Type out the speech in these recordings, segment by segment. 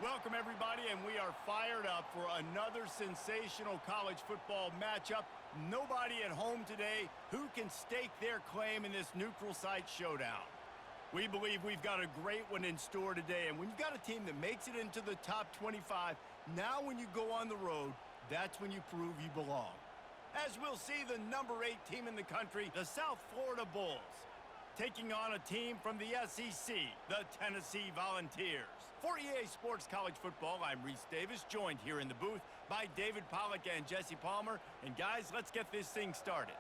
Welcome, everybody, and we are fired up for another sensational college football matchup. Nobody at home today who can stake their claim in this neutral site showdown. We believe we've got a great one in store today, and when you've got a team that makes it into the top 25, now when you go on the road, that's when you prove you belong. As we'll see, the number 8 team in the country, the South Florida Bulls, taking on a team from the SEC, the Tennessee Volunteers. For EA Sports College Football, I'm Reese Davis, joined here in the booth by David Pollack and Jesse Palmer. And guys, let's get this thing started.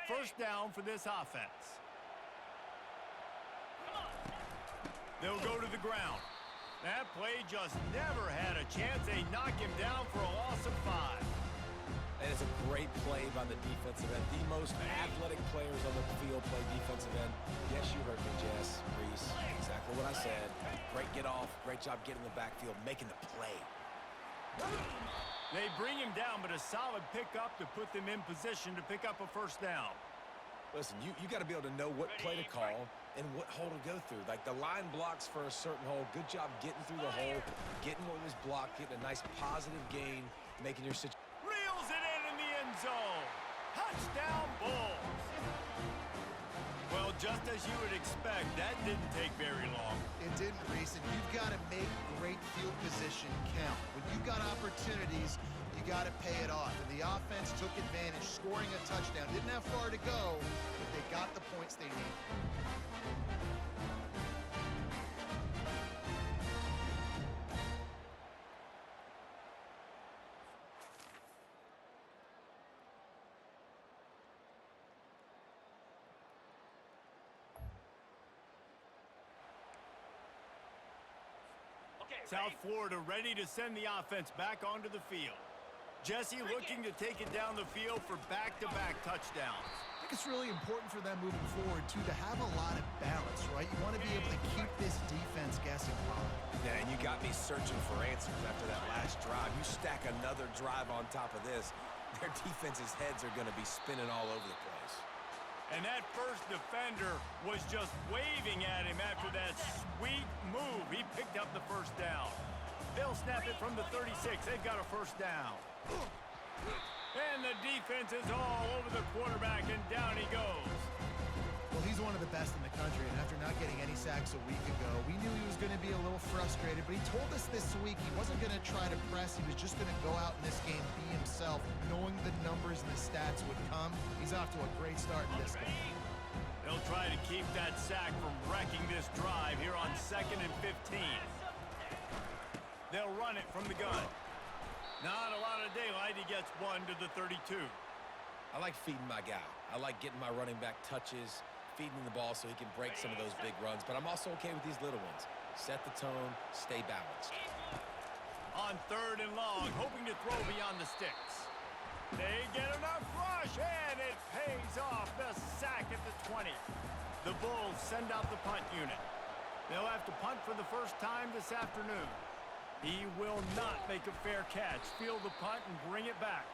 First down for this offense. They'll go to the ground. That play just never had a chance. They knock him down for a loss of 5. And it's a great play by the defensive end. The most athletic players on the field play defensive end. Yes, you heard me, Jess, Reese. Exactly what I said. Great get off. Great job getting the backfield, making the play. They bring him down, but a solid pickup to put them in position to pick up a first down. Listen, you got to be able to know what play to call and what hole to go through. Like the line blocks for a certain hole. Good job getting through the hole, getting what was blocked, getting a nice positive gain, making your situation. Reels it in the end zone. Touchdown, Bulls. Well, just as you would expect, that didn't take very long. It didn't, Reese, and you've got to make great field position count. When you've got opportunities, you got to pay it off. And the offense took advantage, scoring a touchdown. Didn't have far to go, but they got the points they needed. South Florida ready to send the offense back onto the field. Jesse looking to take it down the field for back-to-back touchdowns. I think it's really important for them moving forward, too, to have a lot of balance, right? You want to be able to keep this defense guessing, Pollard. Yeah, and you got me searching for answers after that last drive. You stack another drive on top of this, their defense's heads are going to be spinning all over the place. And that first defender was just waving at him after that sweet move. He picked up the first down. They'll snap it from the 36. They've got a first down. And the defense is all over the quarterback, and down he goes. Well, he's one of the best in the country, and after not getting any sacks a week ago, we knew he was going to be a little frustrated, but he told us this week he wasn't going to try to press. He was just going to go out in this game, be himself, knowing the numbers and the stats would come. He's off to a great start in this game. They'll try to keep that sack from wrecking this drive here on 2nd and 15. They'll run it from the gun. Not a lot of daylight. He gets one to the 32. I like feeding my guy. I like getting my running back touches, feeding the ball so he can break some of those big runs, but I'm also okay with these little ones. Set the tone, stay balanced. On 3rd and long, hoping to throw beyond the sticks. They get enough rush, and it pays off. The sack at the 20. The Bulls send out the punt unit. They'll have to punt for the first time this afternoon. He will not make a fair catch. Field the punt and bring it back.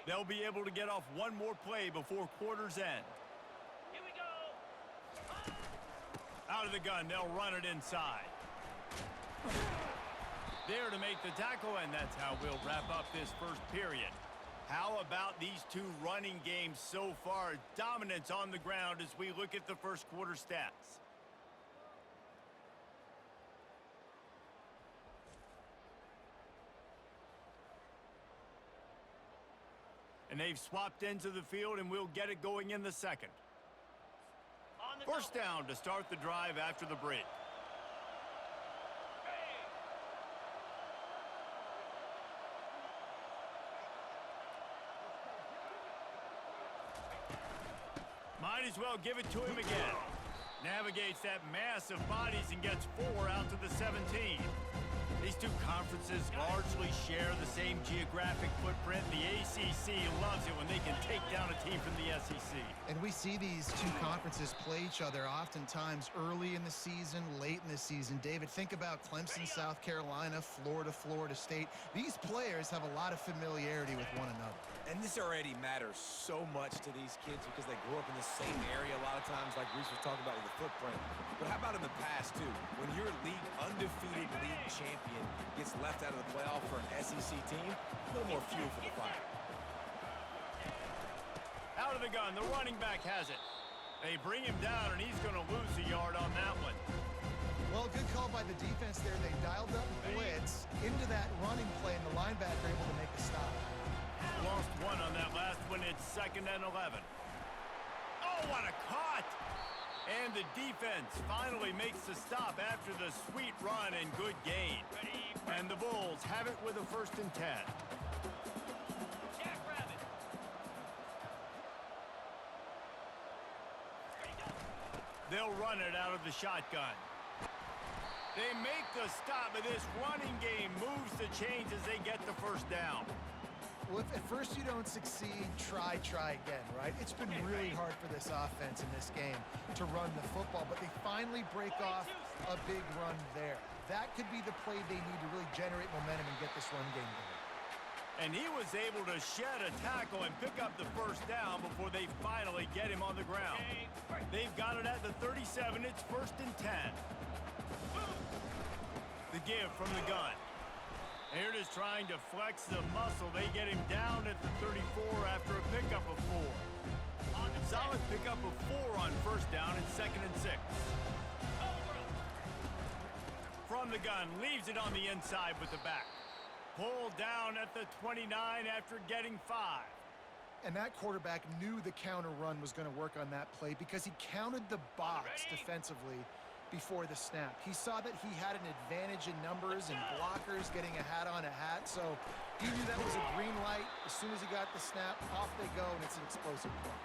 They'll be able to get off one more play before quarter's end. Here we go. Out of the gun, they'll run it inside. There to make the tackle, and that's how we'll wrap up this first period. How about these two running games so far? Dominance on the ground as we look at the first quarter stats. And they've swapped into the field, and we'll get it going in the second. First down to start the drive after the break. Might as well give it to him again. Navigates that mass of bodies and gets 4 out to the 17. These two conferences largely share the same geographic footprint. The ACC loves it when they can take down a team from the SEC. And we see these two conferences play each other oftentimes early in the season, late in the season. David, think about Clemson, South Carolina, Florida, Florida State. These players have a lot of familiarity with one another. And this already matters so much to these kids because they grew up in the same area a lot of times, like Reese was talking about with the footprint. But how about in the past, too? When your undefeated league champion gets left out of the playoff for an SEC team, a little more fuel for the fire. Out of the gun, the running back has it. They bring him down, and he's going to lose a yard on that one. Well, good call by the defense there. They dialed up blitz into that running play, and the linebacker able to make a stop. Lost one on that last one. It's 2nd and 11. Oh, what a cut! And the defense finally makes the stop after the sweet run and good gain. And the Bulls have it with a 1st and 10. They'll run it out of the shotgun. They make the stop, but this running game moves the chains as they get the 1st down. Well, if at first you don't succeed, try again, right? It's been really hard for this offense in this game to run the football, but they finally break off a big run there. That could be the play they need to really generate momentum and get this run game going. And he was able to shed a tackle and pick up the 1st down before they finally get him on the ground. They've got it at the 37. It's 1st and 10. The give from the gun. Here it is trying to flex the muscle. They get him down at the 34 after a pickup of 4. Solid pickup of 4 on 1st down and 2nd and 6. From the gun, leaves it on the inside with the back. Pulled down at the 29 after getting 5. And that quarterback knew the counter run was going to work on that play because he counted the box defensively before the snap. He saw that he had an advantage in numbers and blockers getting a hat on a hat, so he knew that was a green light. As soon as he got the snap, off they go, and it's an explosive play.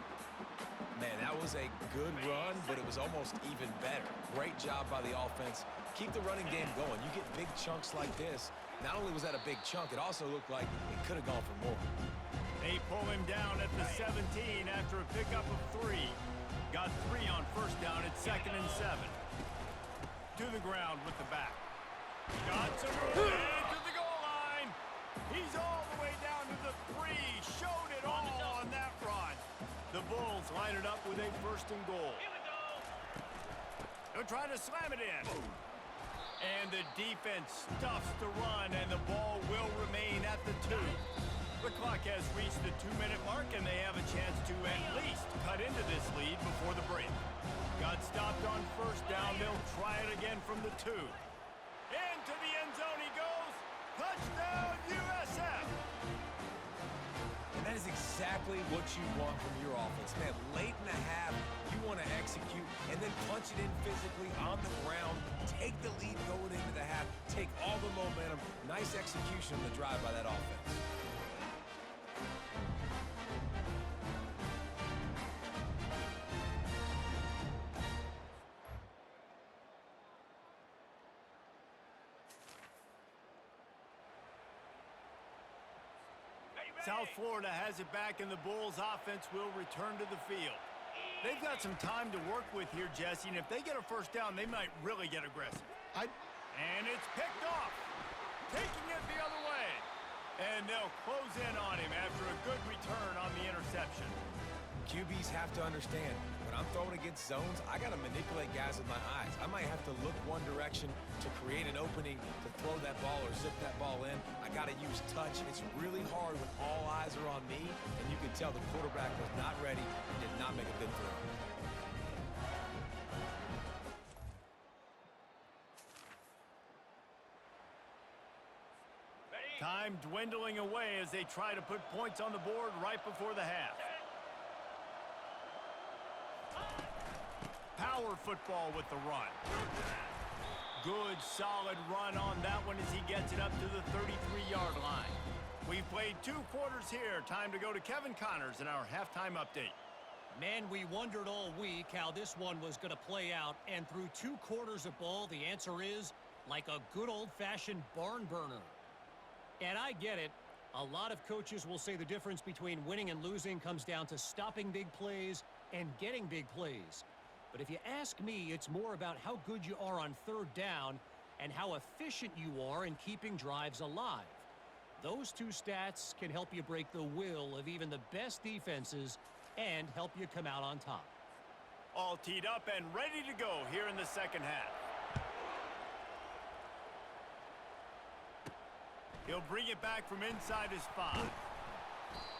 Man, that was a good run, but it was almost even better. Great job by the offense. Keep the running game going. You get big chunks like this. Not only was that a big chunk, it also looked like it could have gone for more. They pull him down at the 17 after a pickup of 3. Got 3 on 1st down at 2nd and 7. To the ground with the back. Got some room to the goal line. He's all the way down to the 3. Showed it all on that run. The Bulls line it up with a 1st and goal. They'll try to slam it in. And the defense stuffs the run, and the ball will remain at the 2. The clock has reached the 2-minute mark, and they have a chance to at least cut into this lead before the break. Got stopped on 1st down. They'll try it again from the 2. Into the end zone he goes. Touchdown, USF! And that is exactly what you want from your offense. Man, late in the half, you want to execute and then punch it in physically on the ground. Take the lead going into the half. Take all the momentum. Nice execution on the drive by that offense. South Florida has it back, and the Bulls offense will return to the field. They've got some time to work with here, Jesse, and if they get a 1st down, they might really get aggressive. And it's picked off. Taking it the other way. And they'll close in on him after a good return on the interception. QBs have to understand, when I'm throwing against zones, I got to manipulate guys with my eyes. I might have to look one direction to create an opening to throw that ball or zip that ball in. I got to use touch. It's really hard when all eyes are on me, and you can tell the quarterback was not ready and did not make a good throw. Time dwindling away as they try to put points on the board right before the half. Power football with the run. Good, solid run on that one as he gets it up to the 33-yard line. We've played 2 quarters here. Time to go to Kevin Connors in our halftime update. Man, we wondered all week how this one was going to play out, and through 2 quarters of ball, the answer is like a good old-fashioned barn burner. And I get it. A lot of coaches will say the difference between winning and losing comes down to stopping big plays and getting big plays. But if you ask me, it's more about how good you are on 3rd down and how efficient you are in keeping drives alive. Those 2 stats can help you break the will of even the best defenses and help you come out on top. All teed up and ready to go here in the second half. He'll bring it back from inside his 5.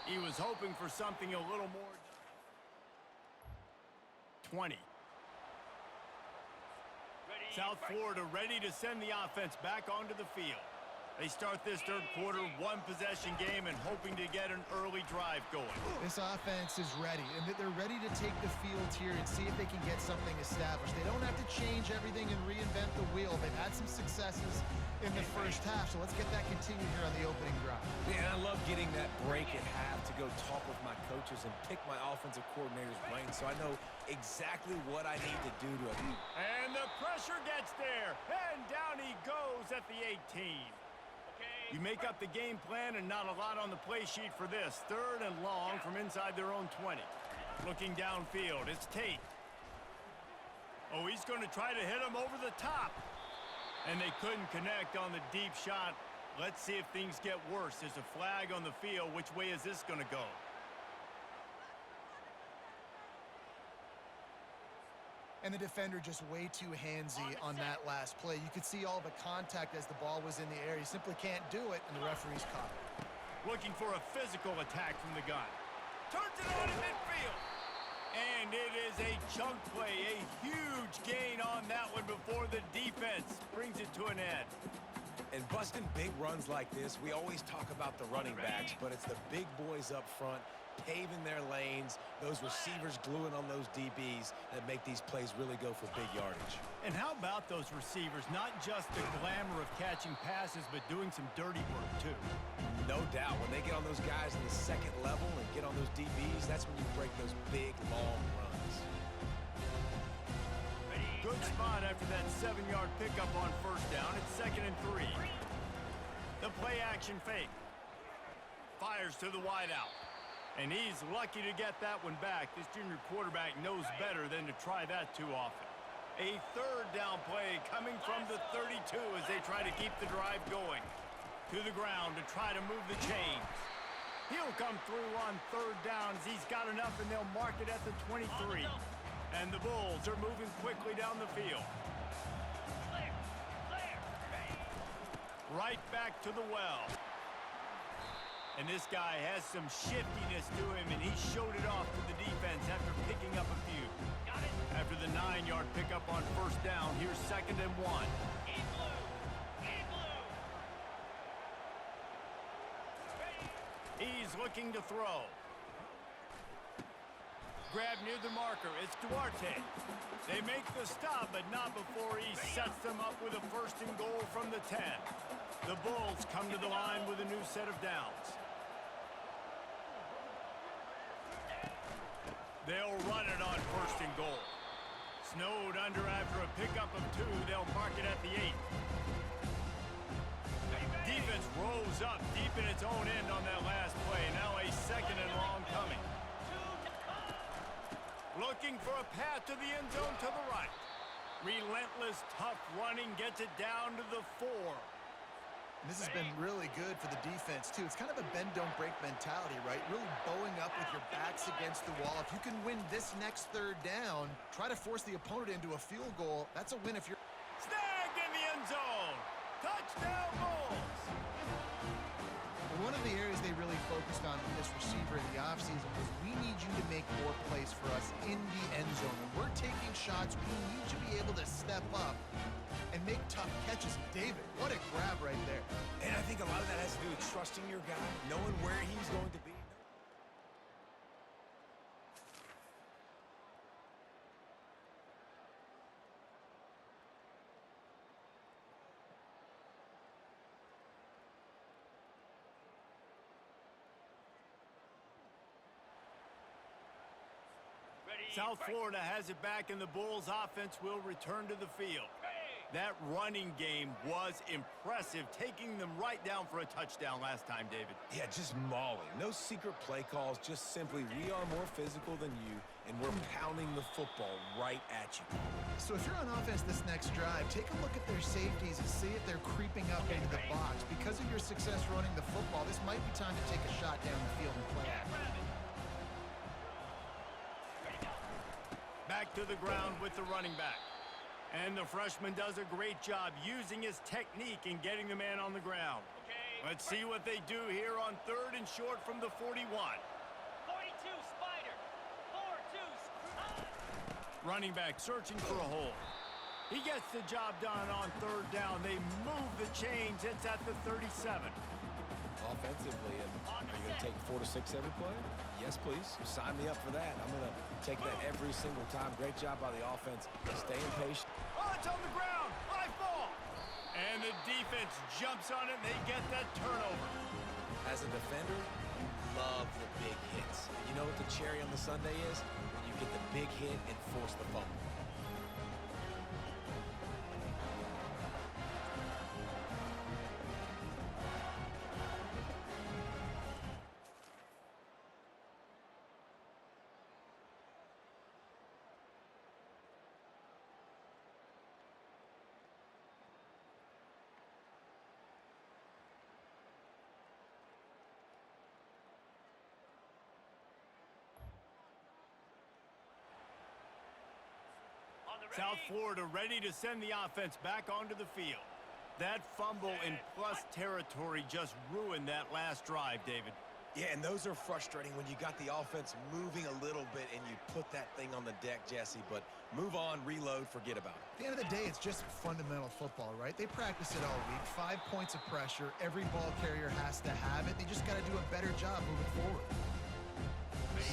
He was hoping for something a little more. 20. South Florida ready to send the offense back onto the field. They start this 3rd quarter, 1-possession game and hoping to get an early drive going. This offense is ready, and they're ready to take the field here and see if they can get something established. They don't have to change everything and reinvent the wheel. They've had some successes in the first half, so let's get that continued here on the opening drive. Yeah, and I love getting that break at half to go talk with my coaches and pick my offensive coordinator's brain so I know exactly what I need to do to it. And the pressure gets there, and down he goes at the 18. You make up the game plan and not a lot on the play sheet for this. 3rd and long from inside their own 20. Looking downfield, it's Tate. Oh, he's going to try to hit him over the top. And they couldn't connect on the deep shot. Let's see if things get worse. There's a flag on the field. Which way is this going to go? And the defender just way too handsy on that last play. You could see all the contact as the ball was in the air. He simply can't do it, and the referee's caught it. Looking for a physical attack from the gun. Turns it on in midfield. And it is a chunk play, a huge gain on that one before the defense brings it to an end. And busting big runs like this, we always talk about the running backs, but it's the big boys up front paving their lanes, those receivers gluing on those DBs that make these plays really go for big yardage. And how about those receivers? Not just the glamour of catching passes, but doing some dirty work too. No doubt. When they get on those guys in the 2nd level and get on those DBs, that's when you break those big, long runs. Good spot after that 7-yard pickup on 1st down. It's 2nd and 3. The play action fake. Fires to the wideout. And he's lucky to get that one back. This junior quarterback knows better than to try that too often. A 3rd down play coming from the 32 as they try to keep the drive going. To the ground to try to move the chains. He'll come through on 3rd down as he's got enough, and they'll mark it at the 23. And the Bulls are moving quickly down the field. Right back to the well. And this guy has some shiftiness to him, and he showed it off to the defense after picking up a few. After the 9-yard pickup on 1st down, here's 2nd and 1. He's looking to throw. Grab near the marker. It's Duarte. They make the stop, but not before he sets them up with a 1st and goal from the 10. The Bulls come to the line with a new set of downs. They'll run it on 1st and goal. Snowed under after a pickup of 2. They'll mark it at the 8. Defense rolls up deep in its own end on that last play. Now a 2nd and long coming. Looking for a path to the end zone to the right. Relentless, tough running gets it down to the 4. And this has been really good for the defense, too. It's kind of a bend-don't-break mentality, right? Really bowing up with your backs against the wall. If you can win this next third down, try to force the opponent into a field goal. That's a win if you're... Snagged in the end zone. Touchdown Bulls. One of the areas they really focused on with this receiver in the offseason was we need you to make more plays for us in the end zone. When we're taking shots, we need you to be able to step up and make tough catches. David, what a grab right there. And I think a lot of that has to do with trusting your guy, knowing where he's going to be. South Florida has it back, and the Bulls offense will return to the field. That running game was impressive, taking them right down for a touchdown last time, David. Yeah, just mauling. No secret play calls, just simply we are more physical than you, and we're pounding the football right at you. So if you're on offense this next drive, take a look at their safeties and see if they're creeping up into the box. Because of your success running the football, this might be time to take a shot down the field and play action. Back to the ground with the running back. And the freshman does a great job using his technique and getting the man on the ground. Let's see what they do here on 3rd and short from the 41. 42 Spider. 4-2. Running back searching for a hole. He gets the job done on 3rd down. They move the chains. It's at the 37. Offensively, and are you going to take 4 to 6 every play? Yes, please. Sign me up for that. I'm going to take that every single time. Great job by the offense. Staying patient. Oh, it's on the ground. High ball. And the defense jumps on it, and they get that turnover. As a defender, you love the big hits. You know what the cherry on the sundae is? When you get the big hit and force the fumble. South Florida ready to send the offense back onto the field. That fumble in plus territory just ruined that last drive, David. Yeah, and those are frustrating when you got the offense moving a little bit and you put that thing on the deck, Jesse, but move on, reload, forget about it. At the end of the day, it's just fundamental football, right? They practice it all week. 5 points of pressure. Every ball carrier has to have it. They just got to do a better job moving forward.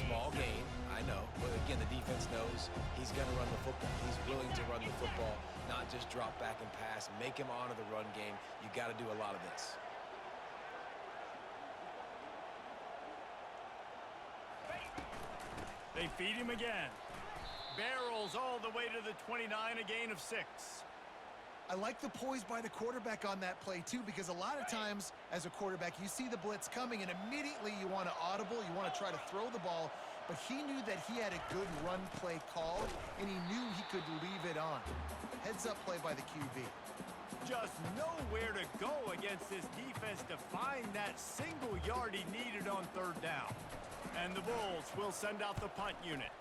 Small game, I know, but again, the defense knows he's going to run the football. He's willing to run the football, not just drop back and pass, make him honor the run game. You got to do a lot of this. They feed him again. Barrels all the way to the 29, a gain of 6. I like the poise by the quarterback on that play, too, because a lot of times as a quarterback, you see the blitz coming, and immediately you want to audible, you want to try to throw the ball, but he knew that he had a good run play call, and he knew he could leave it on. Heads-up play by the QB. Just nowhere to go against this defense to find that single yard he needed on 3rd down. And the Bulls will send out the punt unit.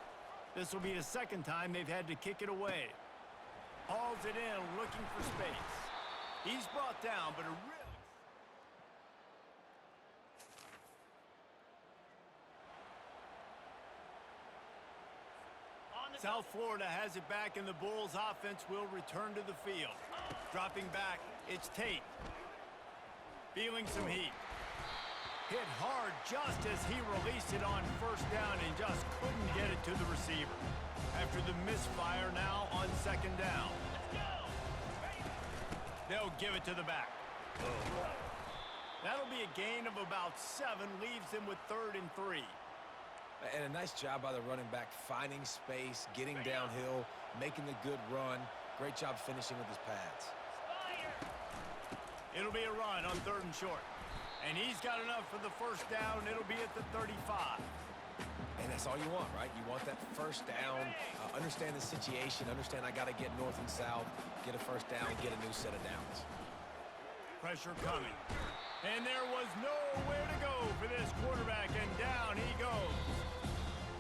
This will be the second time they've had to kick it away. Hauls it in, looking for space. He's brought down, but a really... South Florida has it back, and the Bulls offense will return to the field. Dropping back, it's Tate. Feeling some heat. Hit hard just as he released it on 1st down and just couldn't get it to the receiver. After the misfire now on 2nd down. They'll give it to the back. That'll be a gain of about 7, leaves them with 3rd and 3. And a nice job by the running back, finding space, getting downhill, making the good run. Great job finishing with his pads. It'll be a run on 3rd and short. And he's got enough for the 1st down. It'll be at the 35. And that's all you want, right? You want that 1st down, understand the situation, understand I got to get north and south, get a 1st down, get a new set of downs. Pressure coming. And there was nowhere to go for this quarterback, and down he goes.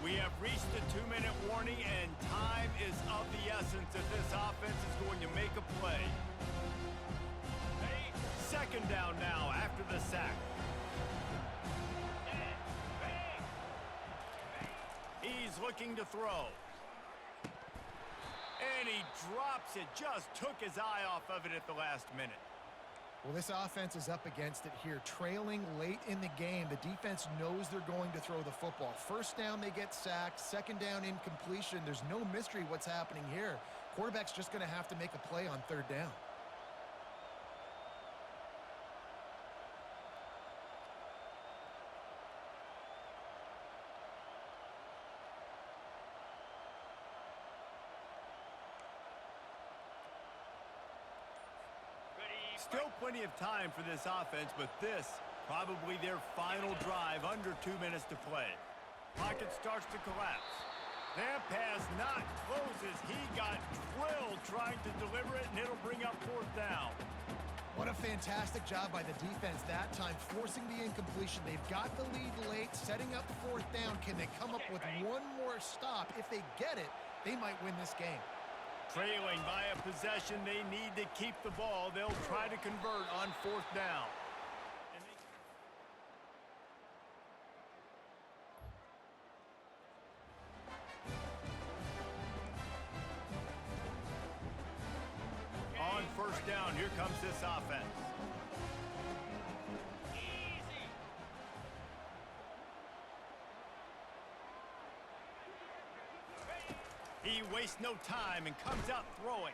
We have reached the 2-minute warning, and time is of the essence if this offense is going to make a play. Second down now after the sack. He's looking to throw. And he drops it. Just took his eye off of it at the last minute. Well, this offense is up against it here. Trailing late in the game, the defense knows they're going to throw the football. First down, they get sacked. Second down, incompletion. There's no mystery what's happening here. Quarterback's just going to have to make a play on third down. Still plenty of time for this offense, but this probably their final drive, under 2 minutes to play. Pocket starts to collapse. That pass not closes. He got drilled trying to deliver it, and it'll bring up fourth down. What a fantastic job by the defense that time, forcing the incompletion. They've got the lead late, setting up fourth down. Can they come up with one more stop? If they get it, they might win this game. Trailing by a possession, they need to keep the ball. They'll try to convert on fourth down. On first down, here comes this offense. He wastes no time and comes out throwing.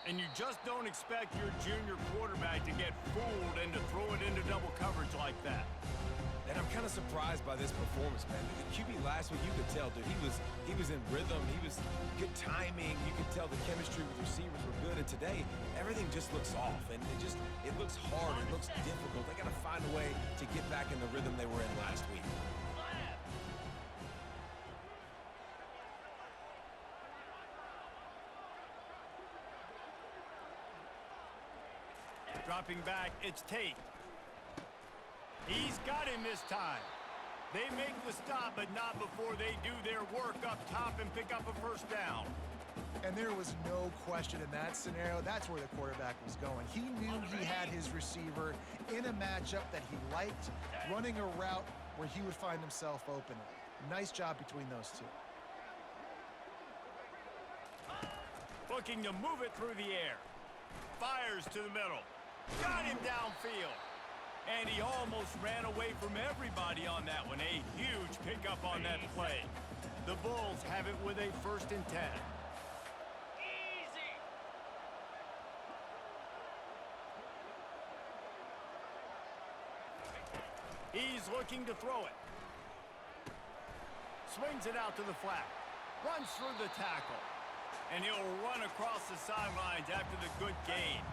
And you just don't expect your junior quarterback to get fooled and to throw it into double coverage like that. And I'm kind of surprised by this performance, man. The QB last week, you could tell, dude, he was in rhythm. He was good timing. You could tell the chemistry with receivers were good. And today, everything just looks off. And it looks hard. It looks difficult. They got to find a way to get back in the rhythm they were in last week. Dropping back, it's Tate. He's got him this time. They make the stop, but not before they do their work up top and pick up a first down. And there was no question in that scenario. That's where the quarterback was going. He knew he had his receiver in a matchup that he liked, running a route where he would find himself open. Nice job between those two. Looking to move it through the air. Fires to the middle. Got him downfield. And he almost ran away from everybody on that one. A huge pickup on that play. The Bulls have it with a 1st and 10. Easy. He's looking to throw it. Swings it out to the flat. Runs through the tackle. And he'll run across the sidelines after the good gain.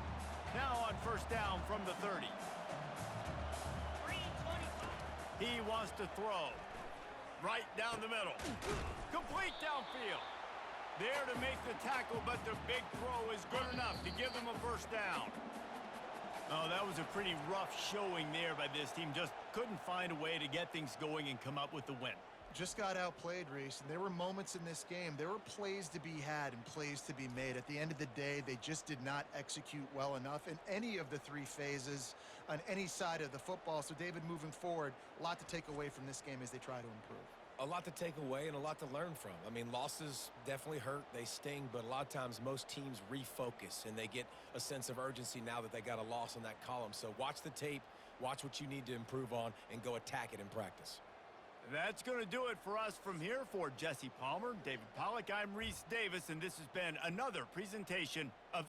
Now on first down from the 30. He wants to throw. Right down the middle. Complete downfield. There to make the tackle, but the big throw is good enough to give them a first down. Oh, that was a pretty rough showing there by this team. Just couldn't find a way to get things going and come up with the win. Just got outplayed, Reese. And there were moments in this game. There were plays to be had and plays to be made. At the end of the day, they just did not execute well enough in any of the three phases on any side of the football. So, David, moving forward, a lot to take away from this game as they try to improve. A lot to take away and a lot to learn from. I mean, losses definitely hurt. They sting, but a lot of times most teams refocus and they get a sense of urgency now that they got a loss in that column. So watch the tape, watch what you need to improve on, and go attack it in practice. That's going to do it for us from here. For Jesse Palmer, David Pollack, I'm Reese Davis, and this has been another presentation of